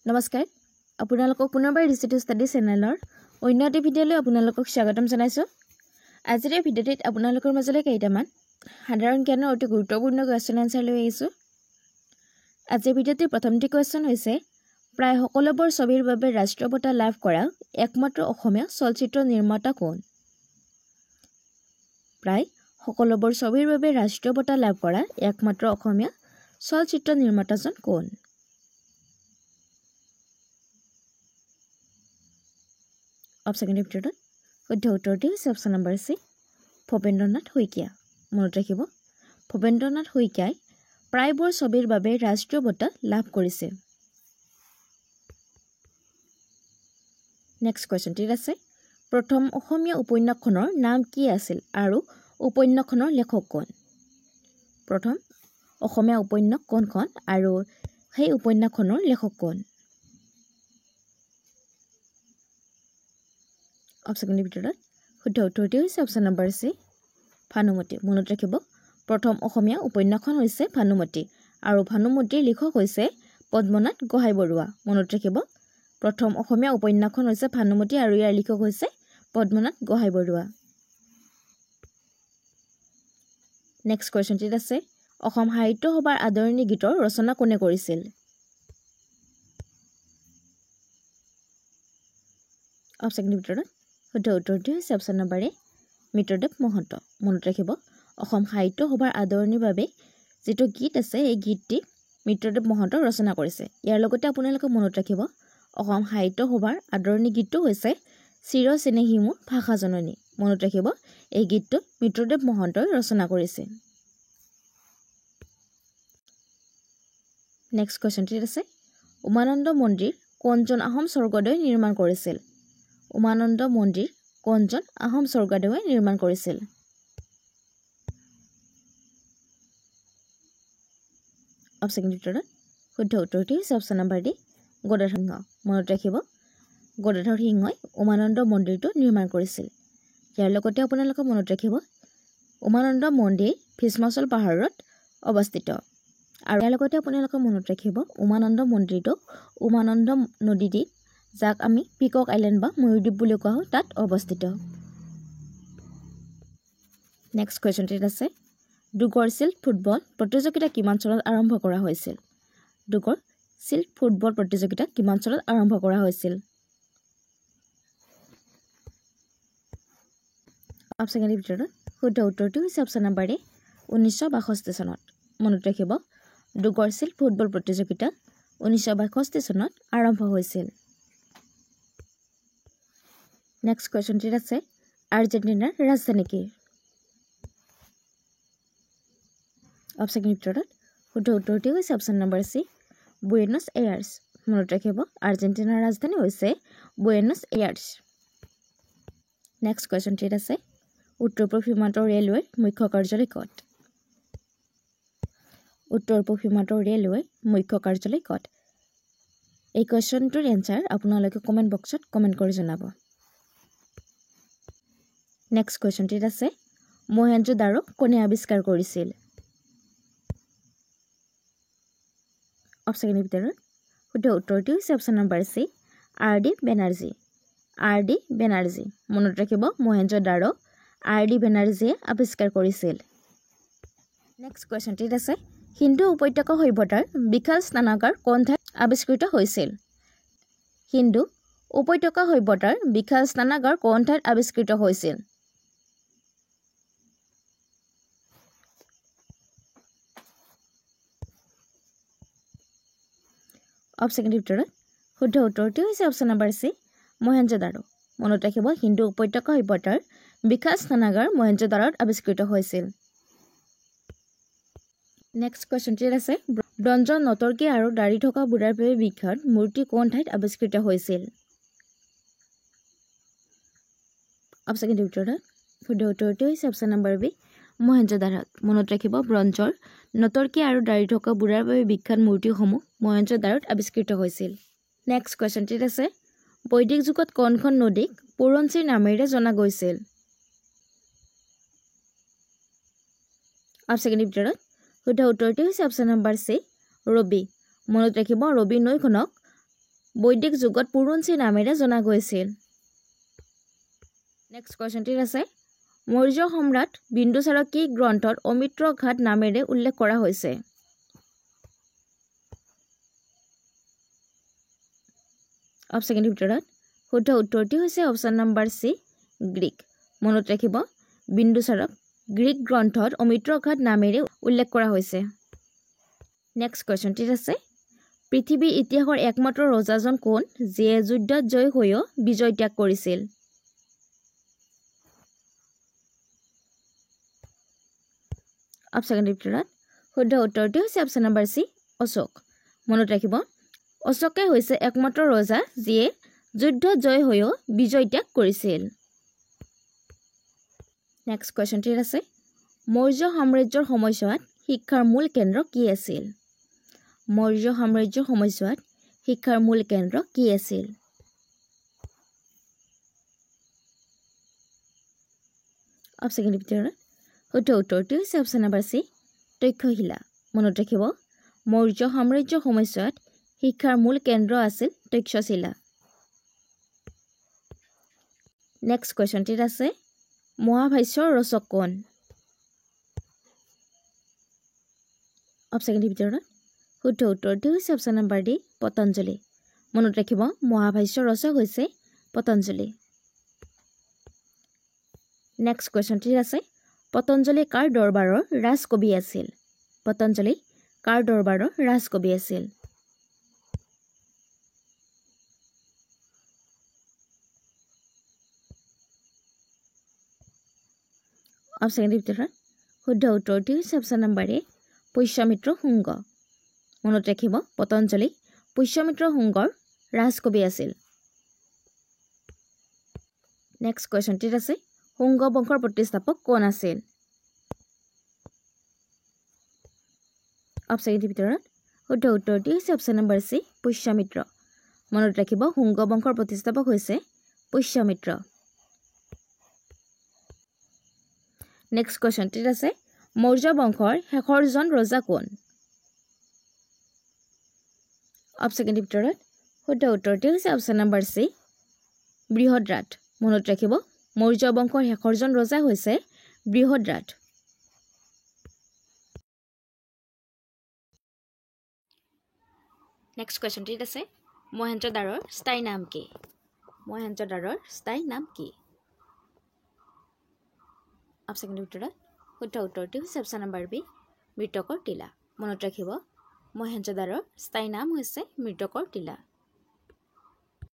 নমস্কাৰ আপোনালোকক পুনৰবাৰ ডিজিটেল ষ্টাডি চেনেলৰ অন্য এটা ভিডিঅ'লৈ আপোনালোকক স্বাগতম জনাইছোঁ। আজিৰ এই ভিডিঅ'টিত আপোনালোকৰ মাজলৈ কেইটামান সাধাৰণ জ্ঞানৰ অতি গুৰুত্বপূৰ্ণ কুৱেশ্যন আনচাৰ লৈ আহিছোঁ। আজিৰ ভিডিঅ'টিৰ প্ৰথমটি কুৱেশ্যন হৈছে প্ৰায় সকলোবোৰ ছবিৰ বাবে ৰাষ্ট্ৰীয় বঁটা লাভ কৰা একমাত্ৰ অসমীয়া চলচ্চিত্ৰ নিৰ্মাতা কোন? প্ৰায় সকলোবোৰ ছবিৰ বাবে ৰাষ্ট্ৰীয় বঁটা লাভ কৰা একমাত্ৰ অসমীয়া চলচ্চিত্ৰ নিৰ্মাতাজন কোন? অপশ্যনৰ ভিতৰত শুদ্ধ উত্তৰটি হৈছে option number C, Bhabendranath Saikia. মনত ৰাখিব, ভৱেন্দ্ৰনাথ শইকীয়াই প্ৰায়বোৰ ছবিৰ বাবে ৰাষ্ট্ৰীয় বঁটা লাভ কৰিছে। নেক্সট কুৱেশ্যনটিত আছে প্ৰথম অসমীয়া উপন্যাসখনৰ নাম কি আছিল আৰু উপন্যাসখনৰ লেখক কোন? প্ৰথম অসমীয়া উপন্যাস কোনখন আৰু সেই উপন্যাসখনৰ লেখক কোন? অপশ্যনৰ ভিতৰত শুদ্ধ উত্তৰটি হৈছে অপশ্যন নম্বৰ চি, ভানুমতী। মনত ৰাখিব, প্ৰথম অসমীয়া উপন্যাসখন হৈছে ভানুমতী আৰু ভানুমতীৰ লিখক হৈছে পদ্মনাথ গোহাঁই বৰুৱা। মনত ৰাখিব, প্ৰথম অসমীয়া উপন্যাসখন হৈছে ভানুমতী আৰু ইয়াৰ লিখক হৈছে পদ্মনাথ গোহাঁই বৰুৱা। নেক্সট কুৱেশ্যনটিত আছে অসম সাহিত্য সভাৰ আদৰণি গীতৰ ৰচনা কোনে কৰিছিল? অপশ্যনৰ ভিতৰত শুদ্ধ উত্তৰটি হৈছে অপশ্যন নম্বৰ এ, মিত্ৰদেৱ মহন্ত। মনত ৰাখিব, অসম সাহিত্য সভাৰ আদৰণিৰ বাবে যিটো গীত আছে এই গীতটি মিত্ৰদেৱ মহন্ত ৰচনা কৰিছে। ইয়াৰ লগতে আপোনালোকে মনত ৰাখিব, অসম সাহিত্য সভাৰ আদৰণি গীতটো হৈছে চিৰ চেনেহী মোৰ ভাষা জননী। মনত ৰাখিব, এই গীতটো মিত্ৰদেৱ মহন্তই ৰচনা কৰিছে। নেক্সট কুৱেশ্যনটিত আছে উমানন্দ মন্দিৰ কোনজন আহোম স্বৰ্গদেৱে নিৰ্মাণ কৰিছিল? উমানন্দ মন্দিৰ কোনজন আহোম স্বৰ্গদেৱে নিৰ্মাণ কৰিছিল? অপশ্যনৰ ভিতৰত শুদ্ধ উত্তৰটি হৈছে অপশ্যন নম্বৰ ডি, গদাধৰ সিংহ। মনত ৰাখিব, গদাধৰ সিংহই উমানন্দ মন্দিৰটো নিৰ্মাণ কৰিছিল। ইয়াৰ লগতে আপোনালোকে মনত ৰাখিব, উমানন্দ মন্দিৰ ভীষ্মাচল পাহাৰত অৱস্থিত। আৰু ইয়াৰ লগতে আপোনালোকে মনত ৰাখিব, উমানন্দ মন্দিৰটো উমানন্দ নদীদ্বীপ, যাক আমি পিকক আইলেণ্ড বা ময়ূৰদ্বীপ বুলি কোৱা হয়, তাত অৱস্থিত। নেক্সট কুৱেশ্যনটিত আছে দুগৰ চিল্ড ফুটবল প্ৰতিযোগিতা কিমান চনত আৰম্ভ কৰা হৈছিল? দুগৰ চিল্ড ফুটবল প্ৰতিযোগিতা কিমান চনত আৰম্ভ কৰা হৈছিল? অপশ্যনৰ ভিতৰত শুদ্ধ উত্তৰটি হৈছে অপশ্যন নম্বৰ এ, 1962 চনত। মনত ৰাখিব, দুগৰ চিল্ড ফুটবল প্ৰতিযোগিতা 1962 চনত আৰম্ভ হৈছিল। নেক্সট কুৱেশ্যনটিত আছে আৰ্জেণ্টিনাৰ ৰাজধানী কি? অপশ্যনৰ ভিতৰত শুদ্ধ উত্তৰটি হৈছে option number C, Buenos ears. মনত ৰাখিব, আৰ্জেণ্টিনাৰ ৰাজধানী হৈছে বুয়েনছ এয়াৰ্ছ। নেক্সট কুৱেশ্যনটিত আছে উত্তৰ পূব সীমান্ত ৰেলৱেৰ মুখ্য কাৰ্যালয় ক'ত? উত্তৰ পূব সীমান্ত ৰেলৱেৰ মুখ্য কাৰ্যালয় ক'ত? এই কুৱেশ্যনটোৰ এনচাৰ আপোনালোকে কমেণ্ট বক্সত কমেণ্ট কৰি জনাব। নেক্সট কুৱেশ্যনটিত আছে মহেঞ্জো-দাৰো কোনে আৱিষ্কাৰ কৰিছিল? অপশ্যনৰ ভিতৰত শুদ্ধ উত্তৰটি হৈছে option number C, R D Banerjee. R D Banerjee. মনত ৰাখিব, মহেঞ্জো-দাৰো আৰ ডি বেনাৰ্জীয়ে আৱিষ্কাৰ কৰিছিল। নেক্সট কুৱেশ্যনটিত আছে সিন্ধু উপত্যকা সভ্যতাৰ বিশাল স্নানাগাৰ কোন ঠাইত আৱিষ্কৃত হৈছিল? সিন্ধু উপত্যকা সভ্যতাৰ বিশাল স্নানাগাৰ কোন ঠাইত আৱিষ্কৃত হৈছিল? অপশ্যনৰ ভিতৰত শুদ্ধ উত্তৰটি হৈছে অপশ্যন নম্বৰ চি, মহেঞ্জো-দাৰো। মনত ৰাখিব, সিন্ধু উপত্যকা সভ্যতাৰ বিশাল স্নানাগাৰ মহেঞ্জো-দাৰোত আৱিষ্কৃত হৈছিল। নেক্সট কুৱেশ্যনটিত আছে ব্ৰঞ্জ নৰ্তকী আৰু দাঢ়ি থকা বুঢ়াৰ বাবে বিখ্যাত মূৰ্তি কোন ঠাইত আৱিষ্কৃত হৈছিল? অপশ্যনৰ ভিতৰত শুদ্ধ উত্তৰটি হৈছে অপশ্যন নম্বৰ বি, মহেঞ্জো-দাৰোত। মনত ৰাখিব, ব্ৰঞ্জৰ নৰ্তকী আৰু দাঢ়ি থকা বুঢ়াৰ বাবে বিখ্যাত মূৰ্তিসমূহ মহেঞ্জো-দাৰোত আৱিষ্কৃত হৈছিল। নেক্সট কুৱেশ্যনটিত আছে বৈদিক যুগত কোনখন নদীক পুৰঞ্চীৰ নামেৰে জনা গৈছিল? অপশ্যনৰ ভিতৰত শুদ্ধ উত্তৰটি হৈছে অপশ্যন নম্বৰ চি, ৰবি। মনত ৰাখিব, ৰবি নৈখনক বৈদিক যুগত পুৰুঞ্চি নামেৰে জনা গৈছিল নেক্সট কোৱেশ্চনটিত আছে মৌৰ্য সম্ৰাট বিন্দুসাৰক কি গ্ৰন্থত অমিত্ৰ ঘাট নামেৰে উল্লেখ কৰা হৈছে অপচনৰ ভিতৰত শুদ্ধ উত্তৰটি হৈছে অপচন নম্বৰ সি গ্ৰীক মনত ৰাখিব বিন্দুসাৰক গ্ৰীক গ্ৰন্থত অমিত্ৰ ঘাট নামেৰে উল্লেখ কৰা হৈছে নেক্সট কোৱেশ্চনটিত আছে পৃথিৱীৰ ইতিহাসৰ একমাত্ৰ ৰজাজন কোন যিয়ে যুদ্ধত জয় হৈও বিজয় ত্যাগ কৰিছিল অপচনৰ ভিতৰত শুদ্ধ উত্তৰটি হৈছে অপচন নম্বৰ সি অশোক মনত ৰাখিব অশোকে হৈছে একমাত্ৰ ৰজা যিয়ে যুদ্ধত জয় হৈও বিজয় ত্যাগ কৰিছিল নেক্সট কোৱেশ্চনটিত আছে মৌৰ্য সাম্ৰাজ্যৰ সময়ছোৱাত শিক্ষাৰ মূল কেন্দ্ৰ কি আছিল মৌৰ্য সাম্ৰাজ্যৰ সময়ছোৱাত শিক্ষাৰ মূল কেন্দ্ৰ কি আছিল অপচনৰ ভিতৰত শুদ্ধ উত্তৰটি হৈছে অপচন নম্বৰ সি তক্ষশিলা মনত ৰাখিব মৌৰ্য সাম্ৰাজ্যৰ সময়ছোৱাত শিক্ষাৰ মূল কেন্দ্ৰ আছিল তক্ষশিলা নেক্সট কোৱেশ্চনটিত আছে মহাভাষ্যৰ ৰচক কোন অপচনৰ ভিতৰত শুদ্ধ উত্তৰটি হৈছে অপচন নম্বৰ ডি পতঞ্জলি মনত ৰাখিব মহাভাষ্যৰ ৰচক হৈছে পতঞ্জলি নেক্সট কোৱেশ্চনটিত আছে পতঞ্জলি কাৰ দৰবাৰৰ ৰাজকবি আছিল পতঞ্জলি কাৰ দৰবাৰৰ ৰাজকবি আছিল অপচনৰ ভিতৰত শুদ্ধ উত্তৰটি হৈছে অপচন নম্বৰ এ পুষ্যমিত্ৰ শুংগ মনত ৰাখিব পতঞ্জলি পুষ্যমিত্ৰ শুংগৰ ৰাজকবি আছিল নেক্সট কোৱেশ্চনটিত আছে শুংগ বংশৰ প্ৰতিষ্ঠাপক কোন আছিল অপচনৰ ভিতৰত শুদ্ধ উত্তৰটি হৈছে অপচন নম্বৰ সি পুষ্যমিত্ৰ মনত ৰাখিব শুংগ বংশৰ প্ৰতিষ্ঠাপক হৈছে পুষ্যমিত্ৰ নেক্সট কোৱেশ্চনটিত আছে মৌৰ্য বংশৰ শেষৰজন ৰজা কোন অপচনৰ ভিতৰত শুদ্ধ উত্তৰটি হৈছে অপচন নম্বৰ সি বৃহদ্ৰাট মনত ৰাখিব মৌৰ্য বংশৰ শেষৰজন ৰজা হৈছে বৃহদ্ৰাট নেক্সট কোৱেশ্চনটিত আছে মহেঞ্জোদাৰোৰ স্থায়ী নাম কি মহেঞ্জোদাৰোৰ স্থায়ী নাম কি অপচনৰ ভিতৰত শুদ্ধ উত্তৰটি হৈছে অপচন নম্বৰ বি মৃতকৰ টিলা মনত ৰাখিব মহেঞ্জোদাৰোৰ স্থায়ী নাম হৈছে মৃতকৰ টিলা